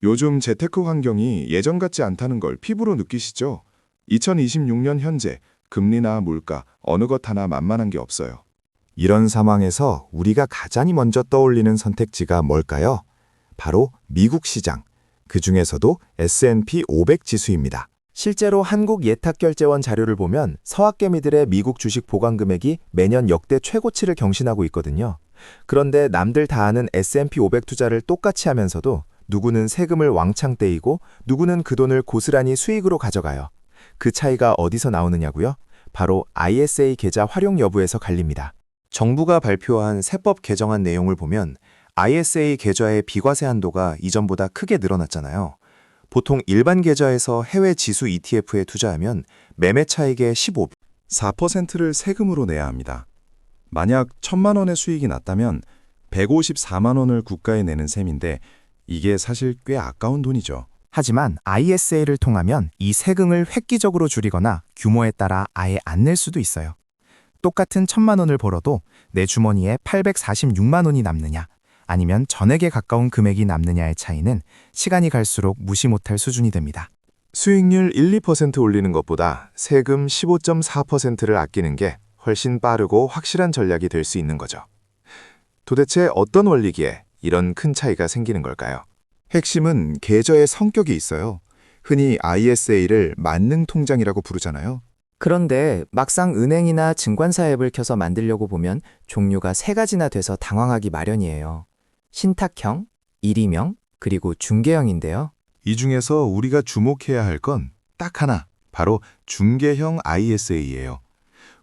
요즘 재테크 환경이 예전 같지 않다는 걸 피부로 느끼시죠? 2026년 현재 금리나 물가 어느 것 하나 만만한 게 없어요. 이런 상황에서 우리가 가장 먼저 떠올리는 선택지가 뭘까요? 바로 미국 시장, 그 중에서도 S&P 500 지수입니다. 실제로 한국예탁결제원 자료를 보면 서학개미들의 미국 주식 보관 금액이 매년 역대 최고치를 경신하고 있거든요. 그런데 남들 다 아는 S&P 500 투자를 똑같이 하면서도 누구는 세금을 왕창 떼이고 누구는 그 돈을 고스란히 수익으로 가져가요. 그 차이가 어디서 나오느냐고요? 바로 ISA 계좌 활용 여부에서 갈립니다. 정부가 발표한 세법 개정안 내용을 보면 ISA 계좌의 비과세 한도가 이전보다 크게 늘어났잖아요. 보통 일반 계좌에서 해외 지수 ETF에 투자하면 매매 차익의 4%를 세금으로 내야 합니다. 만약 1,000만 원의 수익이 났다면 154만 원을 국가에 내는 셈인데 이게 사실 꽤 아까운 돈이죠. 하지만 ISA를 통하면 이 세금을 획기적으로 줄이거나 규모에 따라 아예 안 낼 수도 있어요. 똑같은 1,000만 원을 벌어도 내 주머니에 846만 원이 남느냐, 아니면 전액에 가까운 금액이 남느냐의 차이는 시간이 갈수록 무시 못할 수준이 됩니다. 수익률 1~2% 올리는 것보다 세금 15.4%를 아끼는 게 훨씬 빠르고 확실한 전략이 될 수 있는 거죠. 도대체 어떤 원리기에 이런 큰 차이가 생기는 걸까요? 핵심은 계좌의 성격이 있어요. 흔히 ISA를 만능 통장이라고 부르잖아요. 그런데 막상 은행이나 증권사 앱을 켜서 만들려고 보면 종류가 3가지나 돼서 당황하기 마련이에요. 신탁형, 일임형, 그리고 중개형인데요. 이 중에서 우리가 주목해야 할 건 딱 하나, 바로 중개형 ISA예요.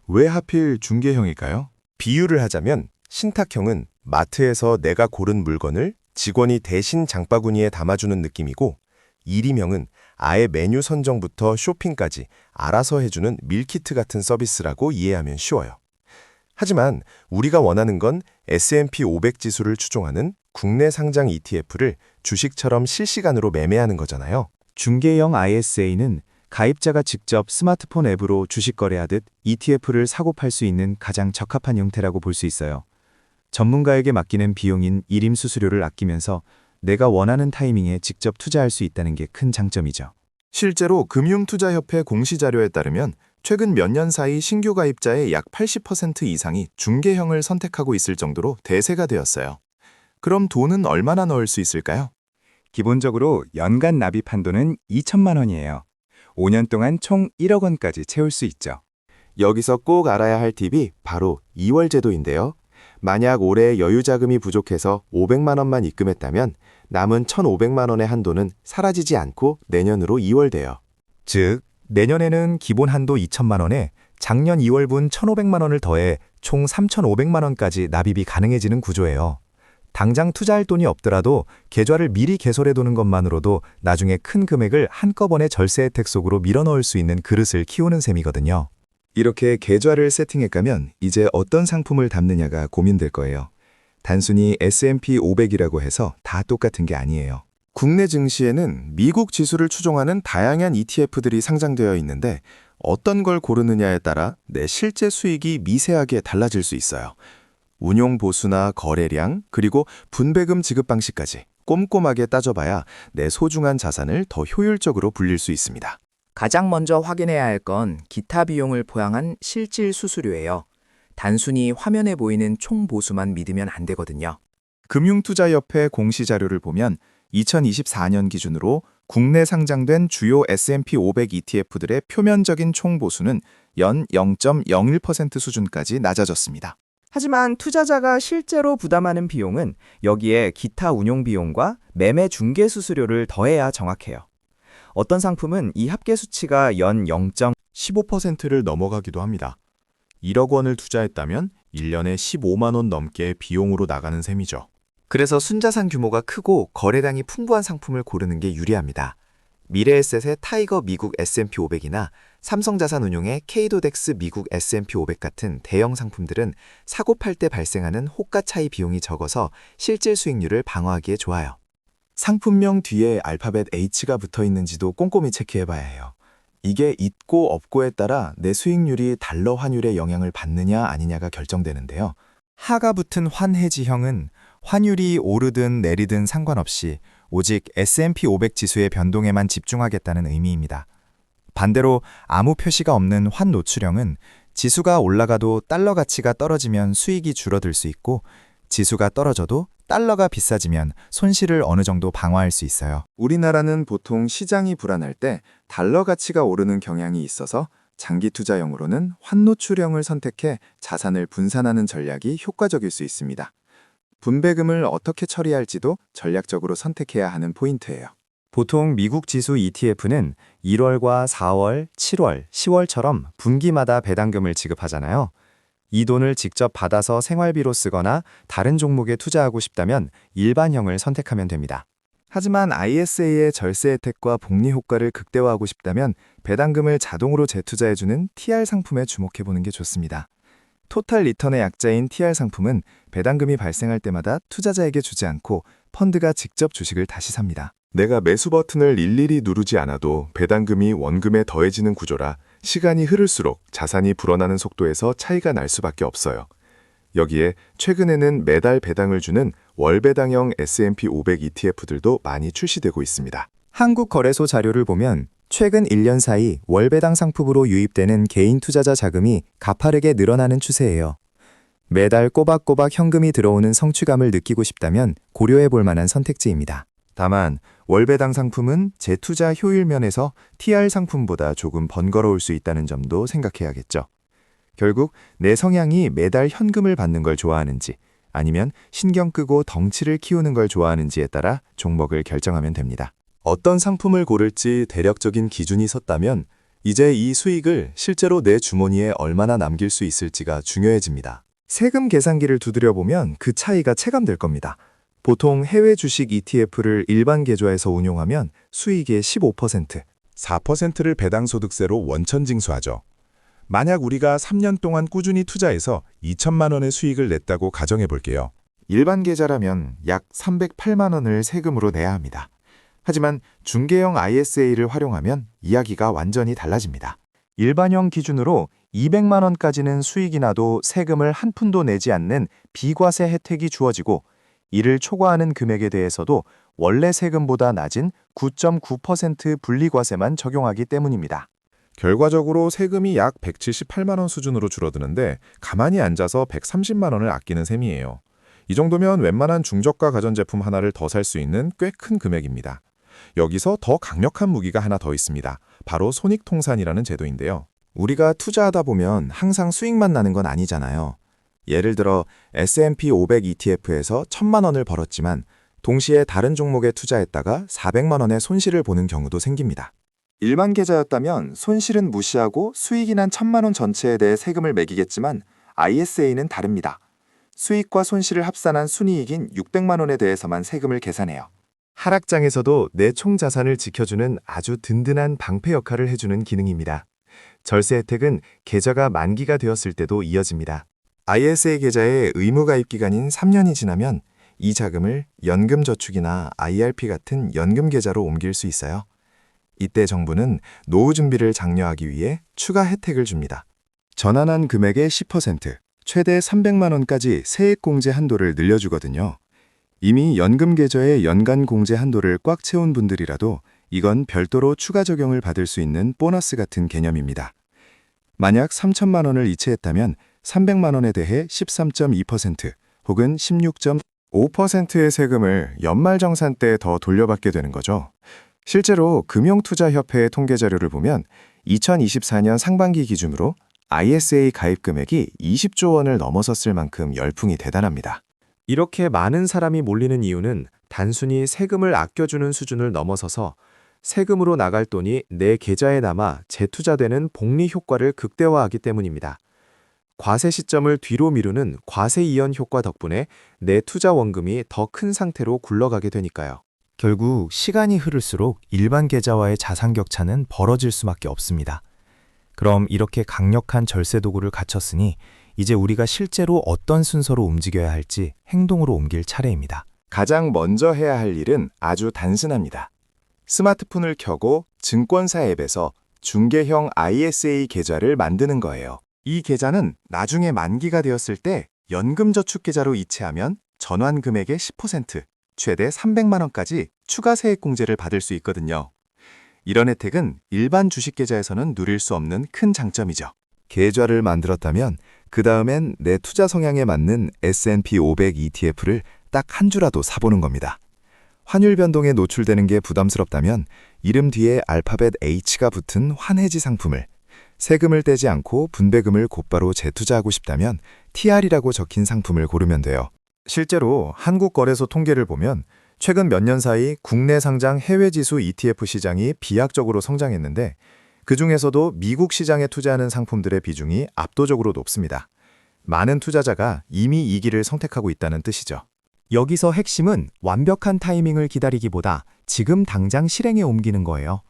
왜 하필 중개형일까요? 비유를 하자면 신탁형은 마트에서 내가 고른 물건을 직원이 대신 장바구니에 담아주는 느낌이고, 일임형은 아예 메뉴 선정부터 쇼핑까지 알아서 해주는 밀키트 같은 서비스라고 이해하면 쉬워요. 하지만 우리가 원하는 건 S&P 500 지수를 추종하는 국내 상장 ETF를 주식처럼 실시간으로 매매하는 거잖아요. 중개형 ISA는 가입자가 직접 스마트폰 앱으로 주식 거래하듯 ETF를 사고 팔 수 있는 가장 적합한 형태라고 볼 수 있어요. 전문가에게 맡기는 비용인 일임 수수료를 아끼면서 내가 원하는 타이밍에 직접 투자할 수 있다는 게 큰 장점이죠. 실제로 금융투자협회 공시자료에 따르면 최근 몇 년 사이 신규 가입자의 약 80% 이상이 중개형을 선택하고 있을 정도로 대세가 되었어요. 그럼 돈은 얼마나 넣을 수 있을까요? 기본적으로 연간 납입 한도는 2천만 원이에요. 5년 동안 총 1억 원까지 채울 수 있죠. 여기서 꼭 알아야 할 팁이 바로 2월 제도인데요. 만약 올해 여유 자금이 부족해서 500만 원만 입금했다면 남은 1,500만 원의 한도는 사라지지 않고 내년으로 2월돼요. 즉, 내년에는 기본 한도 2천만 원에 작년 2월분 1,500만 원을 더해 총 3,500만 원까지 납입이 가능해지는 구조예요. 당장 투자할 돈이 없더라도 계좌를 미리 개설해두는 것만으로도 나중에 큰 금액을 한꺼번에 절세 혜택 속으로 밀어넣을 수 있는 그릇을 키우는 셈이거든요. 이렇게 계좌를 세팅해가면 이제 어떤 상품을 담느냐가 고민될 거예요. 단순히 S&P 500이라고 해서 다 똑같은 게 아니에요. 국내 증시에는 미국 지수를 추종하는 다양한 ETF들이 상장되어 있는데 어떤 걸 고르느냐에 따라 내 실제 수익이 미세하게 달라질 수 있어요. 운용 보수나 거래량, 그리고 분배금 지급 방식까지 꼼꼼하게 따져봐야 내 소중한 자산을 더 효율적으로 불릴 수 있습니다. 가장 먼저 확인해야 할 건 기타 비용을 포함한 실질 수수료예요. 단순히 화면에 보이는 총 보수만 믿으면 안 되거든요. 금융투자협회 공시자료를 보면 2024년 기준으로 국내 상장된 주요 S&P 500 ETF들의 표면적인 총 보수는 연 0.01% 수준까지 낮아졌습니다. 하지만 투자자가 실제로 부담하는 비용은 여기에 기타 운용 비용과 매매 중개 수수료를 더해야 정확해요. 어떤 상품은 이 합계 수치가 연 0.15%를 넘어가기도 합니다. 1억 원을 투자했다면 1년에 15만 원 넘게 비용으로 나가는 셈이죠. 그래서 순자산 규모가 크고 거래량이 풍부한 상품을 고르는 게 유리합니다. 미래에셋의 타이거 미국 S&P 500이나 삼성자산운용의 케이도덱스 미국 S&P 500 같은 대형 상품들은 사고 팔 때 발생하는 호가 차이 비용이 적어서 실질 수익률을 방어하기에 좋아요. 상품명 뒤에 알파벳 H가 붙어 있는지도 꼼꼼히 체크해봐야 해요. 이게 있고 없고에 따라 내 수익률이 달러 환율에 영향을 받느냐 아니냐가 결정되는데요. 하가 붙은 환해지형은 환율이 오르든 내리든 상관없이 오직 S&P 500 지수의 변동에만 집중하겠다는 의미입니다. 반대로 아무 표시가 없는 환 노출형은 지수가 올라가도 달러 가치가 떨어지면 수익이 줄어들 수 있고 지수가 떨어져도 달러가 비싸지면 손실을 어느 정도 방어할 수 있어요. 우리나라는 보통 시장이 불안할 때 달러 가치가 오르는 경향이 있어서 장기 투자용으로는 환노출형을 선택해 자산을 분산하는 전략이 효과적일 수 있습니다. 분배금을 어떻게 처리할지도 전략적으로 선택해야 하는 포인트예요. 보통 미국 지수 ETF는 1월과 4월, 7월, 10월처럼 분기마다 배당금을 지급하잖아요. 이 돈을 직접 받아서 생활비로 쓰거나 다른 종목에 투자하고 싶다면 일반형을 선택하면 됩니다. 하지만 ISA의 절세 혜택과 복리 효과를 극대화하고 싶다면 배당금을 자동으로 재투자해주는 TR 상품에 주목해보는 게 좋습니다. 토탈 리턴의 약자인 TR 상품은 배당금이 발생할 때마다 투자자에게 주지 않고 펀드가 직접 주식을 다시 삽니다. 내가 매수 버튼을 일일이 누르지 않아도 배당금이 원금에 더해지는 구조라 시간이 흐를수록 자산이 불어나는 속도에서 차이가 날 수밖에 없어요. 여기에 최근에는 매달 배당을 주는 월배당형 S&P 500 ETF들도 많이 출시되고 있습니다. 한국거래소 자료를 보면 최근 1년 사이 월배당 상품으로 유입되는 개인 투자자 자금이 가파르게 늘어나는 추세예요. 매달 꼬박꼬박 현금이 들어오는 성취감을 느끼고 싶다면 고려해 볼 만한 선택지입니다. 다만 월배당 상품은 재투자 효율 면에서 TR 상품보다 조금 번거로울 수 있다는 점도 생각해야겠죠. 결국 내 성향이 매달 현금을 받는 걸 좋아하는지 아니면 신경 끄고 덩치를 키우는 걸 좋아하는지에 따라 종목을 결정하면 됩니다. 어떤 상품을 고를지 대략적인 기준이 섰다면 이제 이 수익을 실제로 내 주머니에 얼마나 남길 수 있을지가 중요해집니다. 세금 계산기를 두드려보면 그 차이가 체감될 겁니다. 보통 해외 주식 ETF를 일반 계좌에서 운용하면 수익의 15%, 4%를 배당소득세로 원천징수하죠. 만약 우리가 3년 동안 꾸준히 투자해서 2천만 원의 수익을 냈다고 가정해 볼게요. 일반 계좌라면 약 308만 원을 세금으로 내야 합니다. 하지만 중개형 ISA를 활용하면 이야기가 완전히 달라집니다. 일반형 기준으로 200만 원까지는 수익이 나도 세금을 한 푼도 내지 않는 비과세 혜택이 주어지고 이를 초과하는 금액에 대해서도 원래 세금보다 낮은 9.9% 분리과세만 적용하기 때문입니다. 결과적으로 세금이 약 178만 원 수준으로 줄어드는데 가만히 앉아서 130만 원을 아끼는 셈이에요. 이 정도면 웬만한 중저가 가전제품 하나를 더 살 수 있는 꽤 큰 금액입니다. 여기서 더 강력한 무기가 하나 더 있습니다. 바로 손익통산이라는 제도인데요. 우리가 투자하다 보면 항상 수익만 나는 건 아니잖아요. 예를 들어 S&P 500 ETF에서 1,000만 원을 벌었지만 동시에 다른 종목에 투자했다가 400만 원의 손실을 보는 경우도 생깁니다. 일반 계좌였다면 손실은 무시하고 수익이 난 1,000만 원 전체에 대해 세금을 매기겠지만 ISA는 다릅니다. 수익과 손실을 합산한 순이익인 600만 원에 대해서만 세금을 계산해요. 하락장에서도 내 총 자산을 지켜주는 아주 든든한 방패 역할을 해주는 기능입니다. 절세 혜택은 계좌가 만기가 되었을 때도 이어집니다. ISA 계좌의 의무 가입 기간인 3년이 지나면 이 자금을 연금저축이나 IRP 같은 연금 계좌로 옮길 수 있어요. 이때 정부는 노후 준비를 장려하기 위해 추가 혜택을 줍니다. 전환한 금액의 10%, 최대 300만 원까지 세액 공제 한도를 늘려주거든요. 이미 연금 계좌의 연간 공제 한도를 꽉 채운 분들이라도 이건 별도로 추가 적용을 받을 수 있는 보너스 같은 개념입니다. 만약 3천만 원을 이체했다면 300만 원에 대해 13.2% 혹은 16.5%의 세금을 연말정산 때 더 돌려받게 되는 거죠. 실제로 금융투자협회의 통계 자료를 보면 2024년 상반기 기준으로 ISA 가입 금액이 20조 원을 넘어섰을 만큼 열풍이 대단합니다. 이렇게 많은 사람이 몰리는 이유는 단순히 세금을 아껴주는 수준을 넘어서서 세금으로 나갈 돈이 내 계좌에 남아 재투자되는 복리 효과를 극대화하기 때문입니다. 과세 시점을 뒤로 미루는 과세 이연 효과 덕분에 내 투자 원금이 더 큰 상태로 굴러가게 되니까요. 결국 시간이 흐를수록 일반 계좌와의 자산 격차는 벌어질 수밖에 없습니다. 그럼 이렇게 강력한 절세 도구를 갖췄으니 이제 우리가 실제로 어떤 순서로 움직여야 할지 행동으로 옮길 차례입니다. 가장 먼저 해야 할 일은 아주 단순합니다. 스마트폰을 켜고 증권사 앱에서 중개형 ISA 계좌를 만드는 거예요. 이 계좌는 나중에 만기가 되었을 때 연금저축계좌로 이체하면 전환 금액의 10%, 최대 300만 원까지 추가 세액공제를 받을 수 있거든요. 이런 혜택은 일반 주식 계좌에서는 누릴 수 없는 큰 장점이죠. 계좌를 만들었다면 그 다음엔 내 투자 성향에 맞는 S&P 500 ETF를 딱 한 주라도 사보는 겁니다. 환율 변동에 노출되는 게 부담스럽다면 이름 뒤에 알파벳 H가 붙은 환해지 상품을, 세금을 떼지 않고 분배금을 곧바로 재투자하고 싶다면 TR이라고 적힌 상품을 고르면 돼요. 실제로 한국거래소 통계를 보면 최근 몇 년 사이 국내 상장 해외지수 ETF 시장이 비약적으로 성장했는데 그 중에서도 미국 시장에 투자하는 상품들의 비중이 압도적으로 높습니다. 많은 투자자가 이미 이 길을 선택하고 있다는 뜻이죠. 여기서 핵심은 완벽한 타이밍을 기다리기보다 지금 당장 실행에 옮기는 거예요.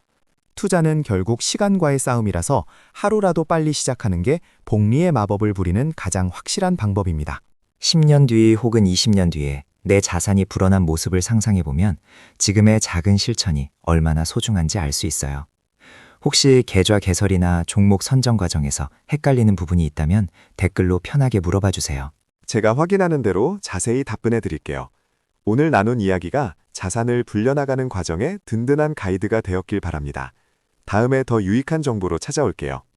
투자는 결국 시간과의 싸움이라서 하루라도 빨리 시작하는 게 복리의 마법을 부리는 가장 확실한 방법입니다. 10년 뒤 혹은 20년 뒤에 내 자산이 불어난 모습을 상상해보면 지금의 작은 실천이 얼마나 소중한지 알 수 있어요. 혹시 계좌 개설이나 종목 선정 과정에서 헷갈리는 부분이 있다면 댓글로 편하게 물어봐 주세요. 제가 확인하는 대로 자세히 답변해 드릴게요. 오늘 나눈 이야기가 자산을 불려나가는 과정에 든든한 가이드가 되었길 바랍니다. 다음에 더 유익한 정보로 찾아올게요.